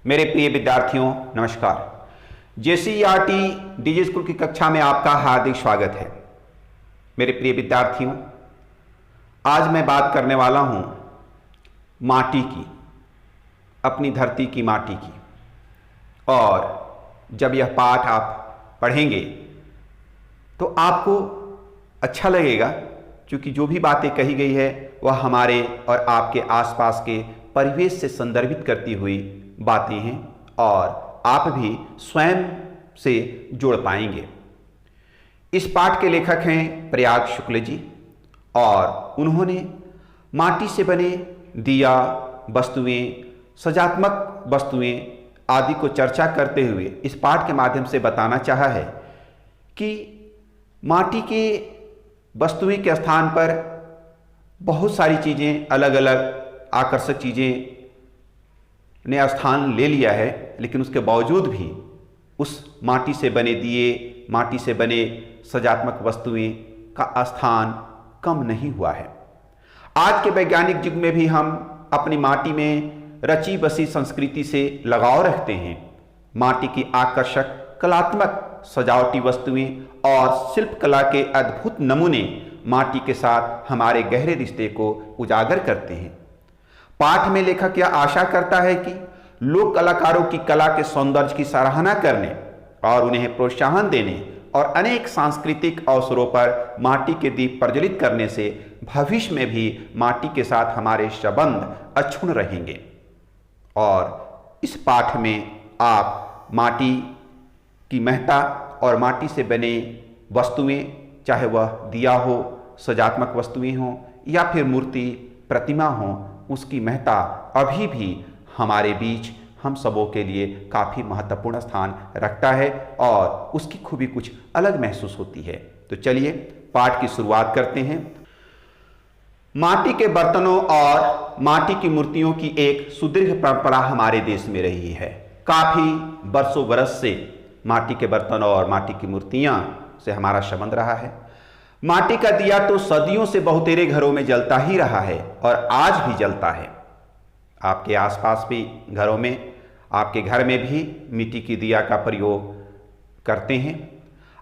मेरे प्रिय विद्यार्थियों नमस्कार। जेसीईआरटी डीजे स्कूल की कक्षा में आपका हार्दिक स्वागत है। मेरे प्रिय विद्यार्थियों, आज मैं बात करने वाला हूं माटी की, अपनी धरती की माटी की। और जब यह पाठ आप पढ़ेंगे तो आपको अच्छा लगेगा, क्योंकि जो भी बातें कही गई है वह हमारे और आपके आसपास के परिवेश से संदर्भित करती हुई बातें हैं और आप भी स्वयं से जोड़ पाएंगे। इस पाठ के लेखक हैं प्रयाग शुक्ल जी और उन्होंने माटी से बने दिया, वस्तुएं, सजात्मक वस्तुएं आदि को चर्चा करते हुए इस पाठ के माध्यम से बताना चाहा है कि माटी के वस्तुएं के स्थान पर बहुत सारी चीज़ें, अलग अलग आकर्षक चीज़ें ने स्थान ले लिया है, लेकिन उसके बावजूद भी उस माटी से बने दिए, माटी से बने सजात्मक वस्तुएं का स्थान कम नहीं हुआ है। आज के वैज्ञानिक युग में भी हम अपनी माटी में रची बसी संस्कृति से लगाव रखते हैं। माटी की आकर्षक कलात्मक सजावटी वस्तुएं और शिल्पकला के अद्भुत नमूने माटी के साथ हमारे गहरे रिश्ते को उजागर करते हैं। पाठ में लेखक यह आशा करता है कि लोक कलाकारों की कला के सौंदर्य की सराहना करने और उन्हें प्रोत्साहन देने और अनेक सांस्कृतिक अवसरों पर माटी के दीप प्रज्वलित करने से भविष्य में भी माटी के साथ हमारे संबंध अक्षुण्ण रहेंगे। और इस पाठ में आप माटी की महत्ता और माटी से बने वस्तुएं, चाहे वह दिया हो, सजात्मक वस्तुएं हों या फिर मूर्ति, प्रतिमा हो, उसकी महत्ता अभी भी हमारे बीच हम सबों के लिए काफ़ी महत्वपूर्ण स्थान रखता है और उसकी खूबी कुछ अलग महसूस होती है। तो चलिए पाठ की शुरुआत करते हैं। माटी के बर्तनों और माटी की मूर्तियों की एक सुदीर्घ परंपरा हमारे देश में रही है। काफ़ी बरसों बरस से माटी के बर्तन और माटी की मूर्तियाँ से हमारा संबंध रहा है। माटी का दिया तो सदियों से बहुतेरे घरों में जलता ही रहा है और आज भी जलता है। आपके आसपास भी घरों में, आपके घर में भी मिट्टी की दिया का प्रयोग करते हैं।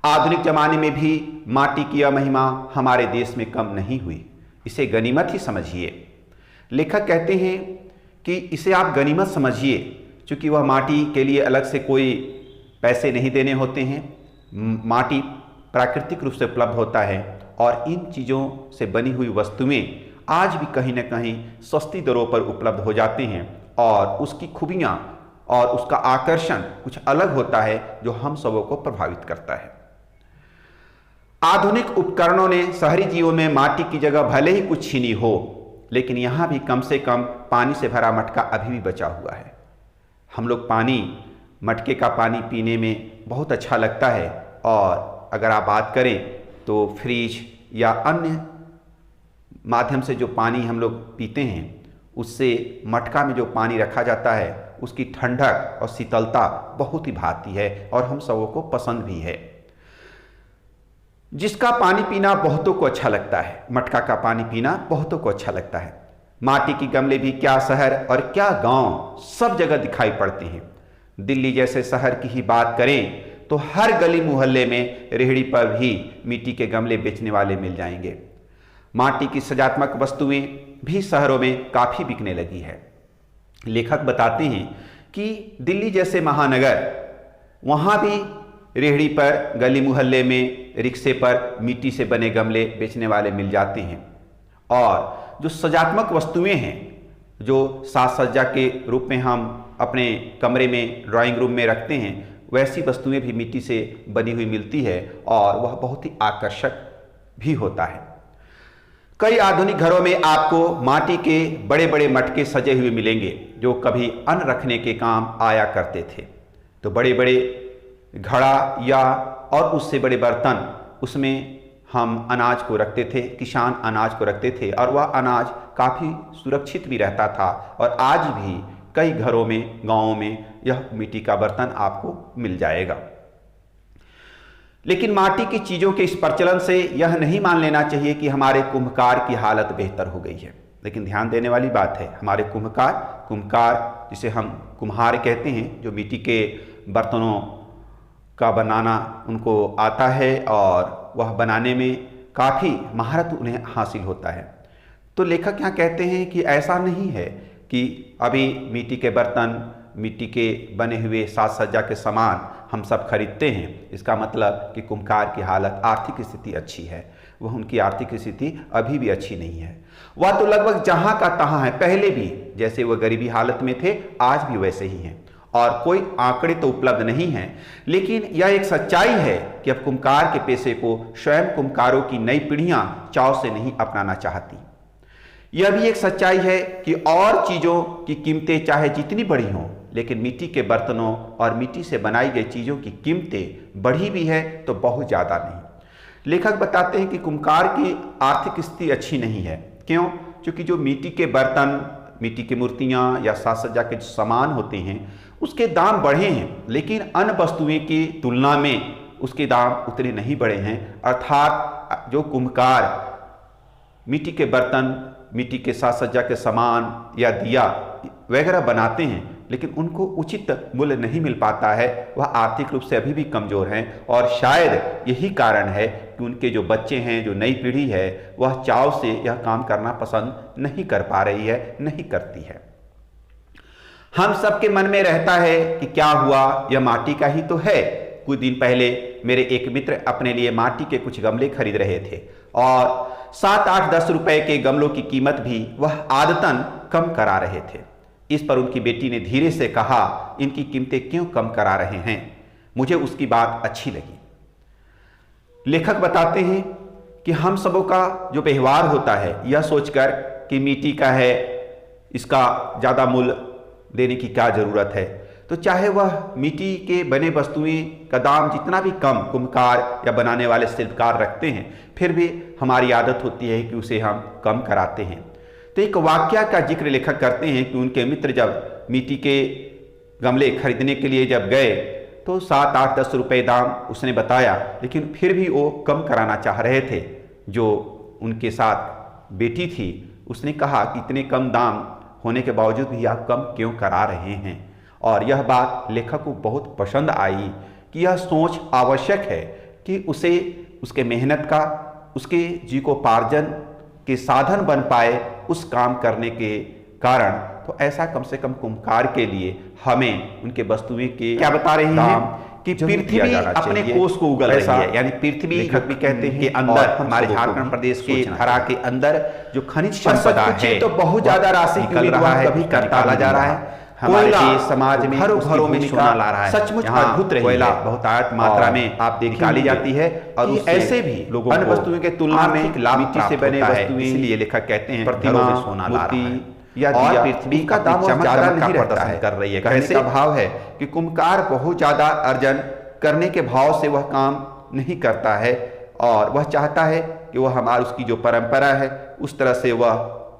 आधुनिक जमाने में भी माटी की यह महिमा हमारे देश में कम नहीं हुई। इसे गनीमत ही समझिए। लेखक कहते हैं कि इसे आप गनीमत समझिए, क्योंकि वह माटी के लिए अलग से कोई पैसे नहीं देने होते हैं। माटी प्राकृतिक रूप से उपलब्ध होता है और इन चीज़ों से बनी हुई वस्तुएं आज भी कहीं न कहीं सस्ती दरों पर उपलब्ध हो जाते हैं और उसकी खूबियाँ और उसका आकर्षण कुछ अलग होता है जो हम सबों को प्रभावित करता है। आधुनिक उपकरणों ने शहरी जीवन में माटी की जगह भले ही कुछ छीनी हो, लेकिन यहाँ भी कम से कम पानी से भरा मटका अभी भी बचा हुआ है। हम लोग मटके का पानी पीने में बहुत अच्छा लगता है और अगर आप बात करें तो फ्रिज या अन्य माध्यम से जो पानी हम लोग पीते हैं, उससे मटका में जो पानी रखा जाता है उसकी ठंडक और शीतलता बहुत ही भाती है और हम सबों को पसंद भी है। जिसका पानी पीना बहुतों को अच्छा लगता है, मटका का पानी पीना बहुतों को अच्छा लगता है। माटी की गमले भी क्या शहर और क्या गांव, सब जगह दिखाई पड़ते हैं। दिल्ली जैसे शहर की ही बात करें तो हर गली मोहल्ले में रेहड़ी पर भी मिट्टी के गमले बेचने वाले मिल जाएंगे। माटी की सजात्मक वस्तुएं भी शहरों में काफ़ी बिकने लगी है। लेखक बताते हैं कि दिल्ली जैसे महानगर, वहाँ भी रेहड़ी पर, गली मोहल्ले में, रिक्शे पर मिट्टी से बने गमले बेचने वाले मिल जाते हैं। और जो सजात्मक वस्तुएं हैं, जो साज सज्जा के रूप में हम अपने कमरे में, ड्राइंग रूम में रखते हैं, वैसी वस्तुएं भी मिट्टी से बनी हुई मिलती है और वह बहुत ही आकर्षक भी होता है। कई आधुनिक घरों में आपको माटी के बड़े बड़े मटके सजे हुए मिलेंगे जो कभी अन्न रखने के काम आया करते थे। तो बड़े बड़े घड़ा या और उससे बड़े बर्तन, उसमें हम अनाज को रखते थे, किसान अनाज को रखते थे और वह अनाज काफ़ी सुरक्षित भी रहता था। और आज भी कई घरों में, गांवों में यह मिट्टी का बर्तन आपको मिल जाएगा। लेकिन माटी की चीज़ों के इस प्रचलन से यह नहीं मान लेना चाहिए कि हमारे कुम्भकार की हालत बेहतर हो गई है। लेकिन ध्यान देने वाली बात है, हमारे कुम्हार जिसे हम कुम्हार कहते हैं, जो मिट्टी के बर्तनों का बनाना उनको आता है और वह बनाने में काफ़ी महारत उन्हें हासिल होता है। तो लेखक यहाँ कहते हैं कि ऐसा नहीं है कि अभी मिट्टी के बर्तन, मिट्टी के बने हुए साज सज्जा के सामान हम सब खरीदते हैं, इसका मतलब कि कुम्हार की हालत, आर्थिक स्थिति अच्छी है। वह उनकी आर्थिक स्थिति अभी भी अच्छी नहीं है। वह तो लगभग जहाँ का तहाँ है, पहले भी जैसे वह गरीबी हालत में थे आज भी वैसे ही हैं, और कोई आंकड़े तो उपलब्ध नहीं हैं। लेकिन यह एक सच्चाई है कि अब कुम्हार के पेशे को स्वयं कुम्हारों की नई पीढ़ियां चाव से नहीं अपनाना चाहती। यह भी एक सच्चाई है कि और चीज़ों की कीमतें चाहे जितनी बढ़ी हों, लेकिन मिट्टी के बर्तनों और मिट्टी से बनाई गई चीज़ों की कीमतें बढ़ी भी है तो बहुत ज़्यादा नहीं। लेखक बताते हैं कि कुम्हार की आर्थिक स्थिति अच्छी नहीं है। क्यों? क्योंकि जो मिट्टी के बर्तन, मिट्टी की मूर्तियाँ या साज सज्जा के जो सामान होते हैं उसके दाम बढ़े हैं, लेकिन अन्य वस्तुएं की तुलना में उसके दाम उतने नहीं बढ़े हैं। अर्थात जो कुम्हार मिट्टी के बर्तन, मिट्टी के साज सज्जा के सामान या दिया वगैरह बनाते हैं, लेकिन उनको उचित मूल्य नहीं मिल पाता है। वह आर्थिक रूप से अभी भी कमज़ोर हैं और शायद यही कारण है कि उनके जो बच्चे हैं, जो नई पीढ़ी है, वह चाव से यह काम करना पसंद नहीं कर पा रही है, नहीं करती है। हम सबके मन में रहता है कि क्या हुआ, यह माटी का ही तो है। कुछ दिन पहले मेरे एक मित्र अपने लिए माटी के कुछ गमले खरीद रहे थे और 7, 8, 10 रुपए के गमलों की कीमत भी वह आदतन कम करा रहे थे। इस पर उनकी बेटी ने धीरे से कहा, इनकी कीमतें क्यों कम करा रहे हैं? मुझे उसकी बात अच्छी लगी। लेखक बताते हैं कि हम सबों का जो व्यवहार होता है यह सोचकर कि मिट्टी का है, इसका ज़्यादा मूल्य देने की क्या ज़रूरत है, तो चाहे वह मिट्टी के बने वस्तुएं का दाम जितना भी कम कुम्हार या बनाने वाले शिल्पकार रखते हैं, फिर भी हमारी आदत होती है कि उसे हम कम कराते हैं। तो एक वाक्य का जिक्र लेखक करते हैं कि उनके मित्र जब मिट्टी के गमले खरीदने के लिए जब गए तो 7, 8, 10 रुपये दाम उसने बताया, लेकिन फिर भी वो कम कराना चाह रहे थे। जो उनके साथ बेटी थी उसने कहा कि इतने कम दाम होने के बावजूद भी आप कम क्यों करा रहे हैं? और यह बात लेखक को बहुत पसंद आई कि यह सोच आवश्यक है कि उसे उसके मेहनत का, उसके जीविकोपार्जन के साधन बन पाए उस काम करने के कारण। तो ऐसा कम से कम कुम्हार के लिए हमें उनके वस्तुएं के क्या बता रहे हैं कि पृथ्वी अपने कोष को उगल रही है, यानी पृथ्वी लेखक भी कहते हैं कि अंदर हमारे झारखंड प्रदेश के धरा के अंदर जो खनिज संपदा है तो बहुत ज्यादा राशि निकल रहा है, कभी करताला जा रहा है। हमारे देश समाज में घरों में सोना ला रहा है, सचमुच अद्भुत रही है, बहुतायत मात्रा में आप निकाली जाती है और ऐसे भी लोगों अन्य वस्तुओं के तुलना में मिट्टी से बने वस्तुएं, इसलिए लेखक कहते हैं प्रतिमा में सोना ला रहा है या पृथ्वी का दाम ज्यादा नहीं रहता है कर रही है। कहने का भाव है कि कुम्हार बहुत ज्यादा अर्जन करने के भाव से वह काम नहीं करता है और वह चाहता है कि वह हमारी उसकी जो परंपरा है उस तरह से वह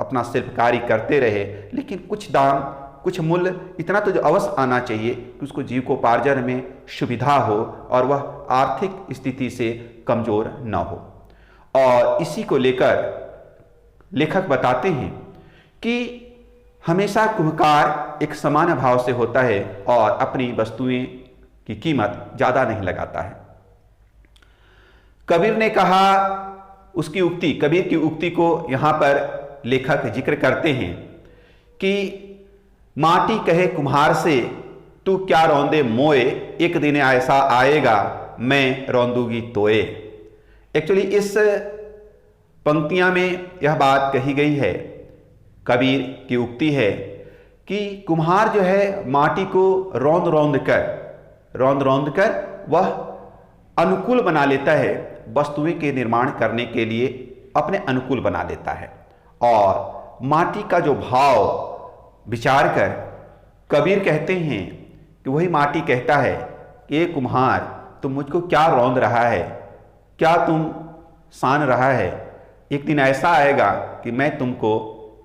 अपना शिल्पकारी करते रहे, लेकिन कुछ दाम, कुछ मूल्य इतना तो जो अवश्य आना चाहिए कि उसको जीविकोपार्जन में सुविधा हो और वह आर्थिक स्थिति से कमजोर न हो। और इसी को लेकर लेखक बताते हैं कि हमेशा कुम्हार एक समान भाव से होता है और अपनी वस्तुएं की कीमत ज़्यादा नहीं लगाता है। कबीर ने कहा, उसकी उक्ति, कबीर की उक्ति को यहाँ पर लेखक जिक्र करते हैं कि माटी कहे कुम्हार से, तू क्या रौंदे मोए, एक दिन ऐसा आएगा मैं रौंदूगी तोए। एक्चुअली इस पंक्तियां में यह बात कही गई है, कबीर की उक्ति है कि कुम्हार जो है माटी को रौंद रौंद कर वह अनुकूल बना लेता है, वस्तुएं के निर्माण करने के लिए अपने अनुकूल बना लेता है। और माटी का जो भाव विचार कर कबीर कहते हैं कि वही माटी कहता है कि ये कुम्हार तुम मुझको क्या रौंद रहा है, क्या तुम सान रहा है, एक दिन ऐसा आएगा कि मैं तुमको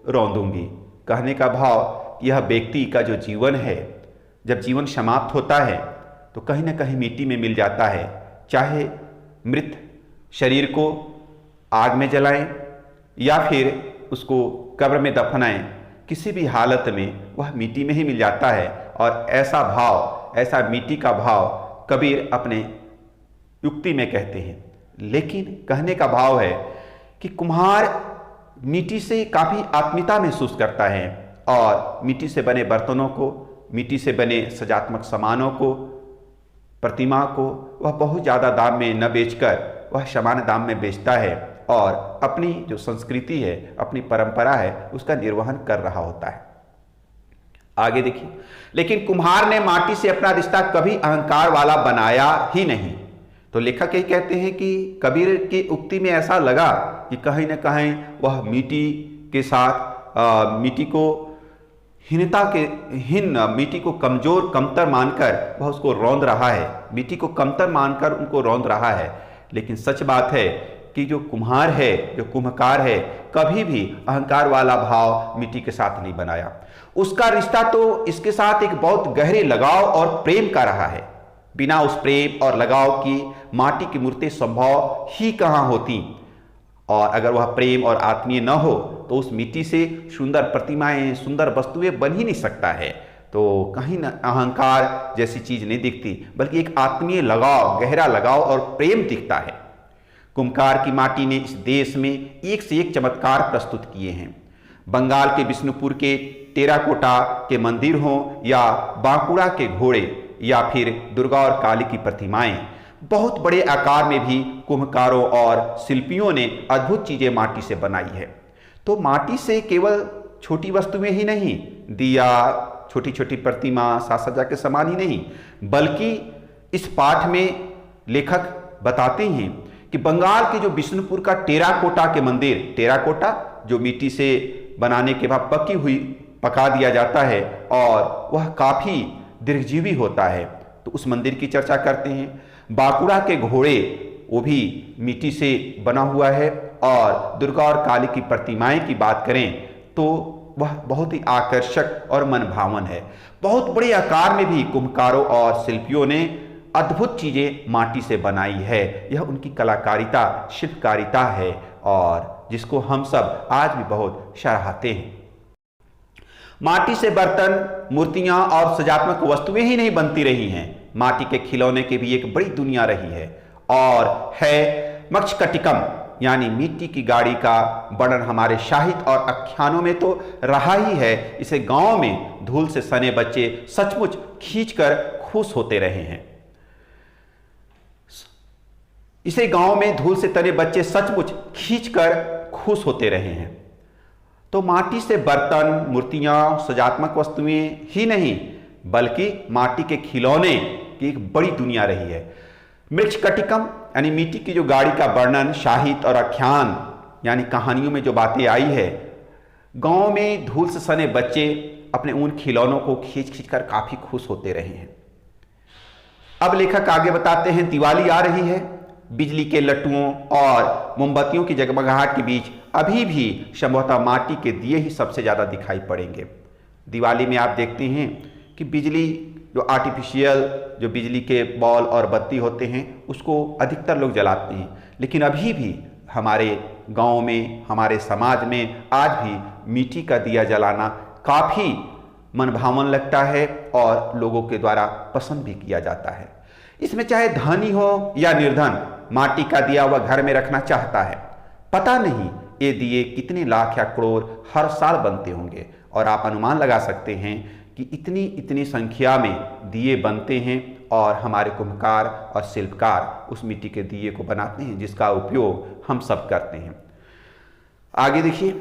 रौंदूंगी। कहने का भाव यह व्यक्ति का जो जीवन है, जब जीवन समाप्त होता है तो कहीं ना कहीं मिट्टी में मिल जाता है। चाहे मृत शरीर को आग में जलाएं या फिर उसको कब्र में दफनाएं, किसी भी हालत में वह मिट्टी में ही मिल जाता है। और ऐसा भाव, ऐसा मिट्टी का भाव कबीर अपने युक्ति में कहते हैं। लेकिन कहने का भाव है कि कुम्हार मिट्टी से काफ़ी आत्मीयता महसूस करता है और मिट्टी से बने बर्तनों को, मिट्टी से बने सजात्मक सामानों को, प्रतिमा को वह बहुत ज़्यादा दाम में न बेचकर वह सामान्य दाम में बेचता है और अपनी जो संस्कृति है, अपनी परंपरा है, उसका निर्वहन कर रहा होता है। आगे देखिए, लेकिन कुम्हार ने माटी से अपना रिश्ता कभी अहंकार वाला बनाया ही नहीं। तो लेखक यही कहते हैं कि कबीर की उक्ति में ऐसा लगा कि कहीं न कहीं वह मिट्टी के साथ मिट्टी को मिट्टी को कमजोर, कमतर मानकर वह उसको रौंद रहा है, मिट्टी को कमतर मानकर उनको रौंद रहा है। लेकिन सच बात है कि जो कुम्हार है, जो कुम्हकार है, कभी भी अहंकार वाला भाव मिट्टी के साथ नहीं बनाया। उसका रिश्ता तो इसके साथ एक बहुत गहरे लगाव और प्रेम का रहा है। बिना उस प्रेम और लगाव की माटी की मूर्ति संभव ही कहाँ होती, और अगर वह प्रेम और आत्मीय न हो तो उस मिट्टी से सुंदर प्रतिमाएं, सुंदर वस्तुएं बन ही नहीं सकता है। तो कहीं न अहंकार जैसी चीज नहीं दिखती, बल्कि एक आत्मीय लगाव, गहरा लगाव और प्रेम दिखता है। कुम्हकार की माटी ने इस देश में एक से एक चमत्कार प्रस्तुत किए हैं। बंगाल के बिष्णुपुर के टेराकोटा के मंदिर हों या बांकुड़ा के घोड़े या फिर दुर्गा और काली की प्रतिमाएं, बहुत बड़े आकार में भी कुम्हकारों और शिल्पियों ने अद्भुत चीजें माटी से बनाई है। तो माटी से केवल छोटी वस्तुएं ही नहीं, दिया, छोटी छोटी प्रतिमा, साज सज्जा के सामान ही नहीं, बल्कि इस पाठ में लेखक बताते हैं कि बंगाल के जो बिष्णुपुर का टेराकोटा के मंदिर, टेराकोटा जो मिट्टी से बनाने के बाद पका दिया जाता है और वह काफ़ी दीर्घजीवी होता है, तो उस मंदिर की चर्चा करते हैं। बांकुड़ा के घोड़े, वो भी मिट्टी से बना हुआ है। और दुर्गा और काली की प्रतिमाएं की बात करें तो वह बहुत ही आकर्षक और मनभावन है। बहुत बड़े आकार में भी कुम्हकारों और शिल्पियों ने अद्भुत चीजें माटी से बनाई है। यह उनकी कलाकारिता, शिल्पकारिता है और जिसको हम सब आज भी बहुत सराहते हैं। माटी से बर्तन, मूर्तियां और सजात्मक वस्तुएं ही नहीं बनती रही हैं, माटी के खिलौने की भी एक बड़ी दुनिया रही है और है मक्षकटिकम, यानी मिट्टी की गाड़ी का वर्णन हमारे साहित्य और आख्यानों में तो रहा ही है। इसे गांव में धूल से सने बच्चे सचमुच खींचकर खुश होते रहे हैं। इसे गांव में धूल से तने बच्चे सचमुच खींचकर खुश होते रहे हैं। तो माटी से बर्तन, मूर्तियां, सजात्मक वस्तुएं ही नहीं, बल्कि माटी के खिलौने की एक बड़ी दुनिया रही है। मृच्छकटिकम यानी मिट्टी की जो गाड़ी का वर्णन साहित्य और आख्यान यानी कहानियों में जो बातें आई है, गांव में धूल से सने बच्चे अपने उन खिलौनों को खींच खींच कर काफी खुश होते रहे हैं। अब लेखक आगे बताते हैं, दिवाली आ रही है, बिजली के लट्टुओं और मोमबत्तियों की जगमगाहट के बीच अभी भी संभवतः माटी के दिए ही सबसे ज्यादा दिखाई पड़ेंगे। दिवाली में आप देखते हैं कि बिजली जो आर्टिफिशियल जो बिजली के बॉल और बत्ती होते हैं उसको अधिकतर लोग जलाते हैं, लेकिन अभी भी हमारे गांव में, हमारे समाज में आज भी मिट्टी का दिया जलाना काफ़ी मनभावन लगता है और लोगों के द्वारा पसंद भी किया जाता है। इसमें चाहे धनी हो या निर्धन, माटी का दिया वह घर में रखना चाहता है। पता नहीं ये दिए कितने लाख या करोड़ हर साल बनते होंगे और आप अनुमान लगा सकते हैं कि इतनी संख्या में दिए बनते हैं और हमारे कुम्हकार और शिल्पकार उस मिट्टी के दिए को बनाते हैं जिसका उपयोग हम सब करते हैं। आगे देखिए,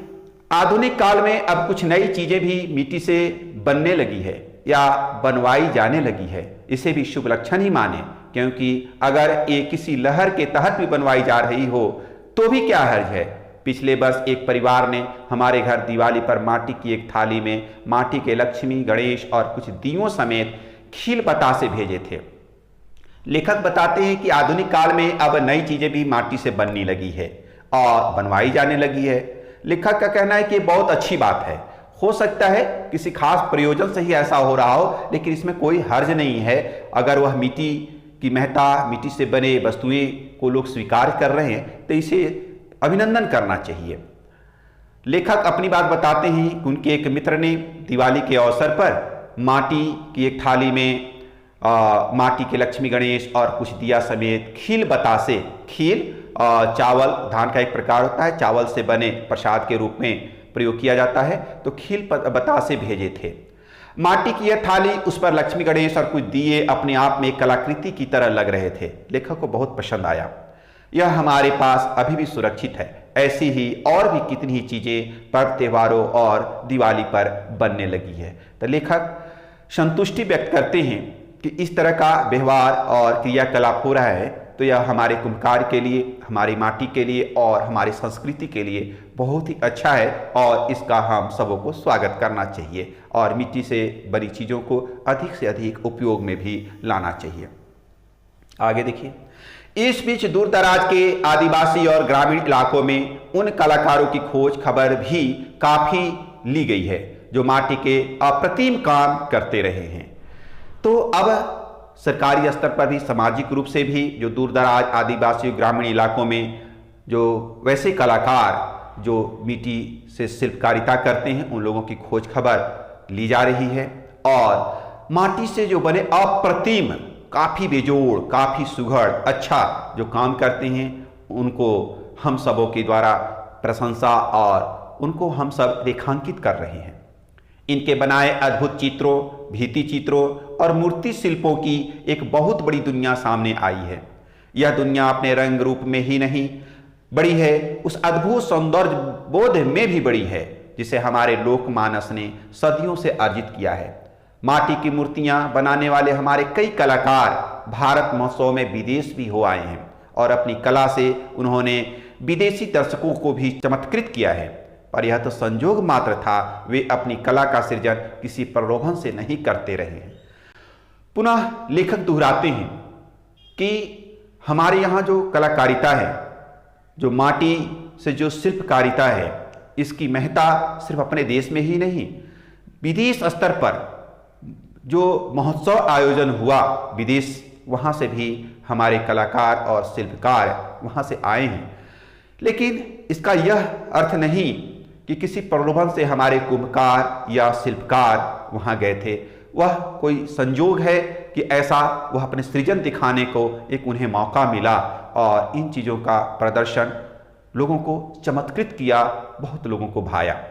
आधुनिक काल में अब कुछ नई चीजें भी मिट्टी से बनने लगी है या बनवाई जाने लगी है। इसे भी शुभ लक्षण ही माने, क्योंकि अगर ये किसी लहर के तहत भी बनवाई जा रही हो तो भी क्या हर्ज है। पिछले वर्ष एक परिवार ने हमारे घर दिवाली पर माटी की एक थाली में माटी के लक्ष्मी, गणेश और कुछ दियों समेत खील बतासे भेजे थे। लेखक बताते हैं कि आधुनिक काल में अब नई चीजें भी माटी से बनने लगी है और बनवाई जाने लगी है। लेखक का कहना है कि बहुत अच्छी बात है। हो सकता है किसी खास प्रयोजन से ही ऐसा हो रहा हो, लेकिन इसमें कोई हर्ज नहीं है। अगर वह मिट्टी की महता, मिट्टी से बने वस्तुएं को लोग स्वीकार कर रहे हैं तो इसे अभिनंदन करना चाहिए। लेखक अपनी बात बताते हैं कि उनके एक मित्र ने दिवाली के अवसर पर माटी की एक थाली में माटी के लक्ष्मी गणेश और कुछ दिया समेत खील बतासे, खील चावल धान का एक प्रकार होता है, चावल से बने प्रसाद के रूप में प्रयोग किया जाता है, तो खील बतासे भेजे थे। माटी की यह थाली, उस पर लक्ष्मी गणेश और कुछ दिए अपने आप में एक कलाकृति की तरह लग रहे थे। लेखक को बहुत पसंद आया। यह हमारे पास अभी भी सुरक्षित है। ऐसी ही और भी कितनी ही चीजें पर्व त्योहारों और दिवाली पर बनने लगी है। तो लेखक संतुष्टि व्यक्त करते हैं कि इस तरह का व्यवहार और क्रियाकलाप हो रहा है, तो यह हमारे कुम्भकार के लिए, हमारी माटी के लिए और हमारी संस्कृति के लिए बहुत ही अच्छा है और इसका हम सबों को स्वागत करना चाहिए और मिट्टी से बनी चीज़ों को अधिक से अधिक उपयोग में भी लाना चाहिए। आगे देखिए, इस बीच दूर दराज के आदिवासी और ग्रामीण इलाकों में उन कलाकारों की खोज खबर भी काफ़ी ली गई है जो माटी के अप्रतिम काम करते रहे हैं। तो अब सरकारी स्तर पर भी, सामाजिक रूप से भी जो दूर दराज आदिवासी ग्रामीण इलाकों में जो वैसे कलाकार जो मिट्टी से शिल्पकारिता करते हैं, उन लोगों की खोज खबर ली जा रही है और माटी से जो बने अप्रतिम, काफ़ी बेजोड़, काफ़ी सुघड़, अच्छा जो काम करते हैं, उनको हम सबों के द्वारा प्रशंसा और उनको हम सब रेखांकित कर रहे हैं। इनके बनाए अद्भुत चित्रों, भित्ति चित्रों और मूर्ति शिल्पों की एक बहुत बड़ी दुनिया सामने आई है। यह दुनिया अपने रंग रूप में ही नहीं बड़ी है, उस अद्भुत सौंदर्य बोध में भी बड़ी है जिसे हमारे लोकमानस ने सदियों से अर्जित किया है। माटी की मूर्तियां बनाने वाले हमारे कई कलाकार भारत महोत्सव में विदेश भी हो आए हैं और अपनी कला से उन्होंने विदेशी दर्शकों को भी चमत्कृत किया है। पर यह तो संजोग मात्र था, वे अपनी कला का सृजन किसी प्रलोभन से नहीं करते रहे हैं। पुनः लेखक दोहराते हैं कि हमारे यहाँ जो कलाकारिता है, जो माटी से जो शिल्पकारिता है, इसकी महत्ता सिर्फ अपने देश में ही नहीं, विदेश स्तर पर जो महोत्सव आयोजन हुआ विदेश, वहाँ से भी हमारे कलाकार और शिल्पकार वहाँ से आए हैं। लेकिन इसका यह अर्थ नहीं कि किसी प्रलोभन से हमारे कुम्भकार या शिल्पकार वहाँ गए थे। वह कोई संजोग है कि ऐसा वह अपने सृजन दिखाने को एक उन्हें मौका मिला और इन चीज़ों का प्रदर्शन लोगों को चमत्कृत किया, बहुत लोगों को भाया।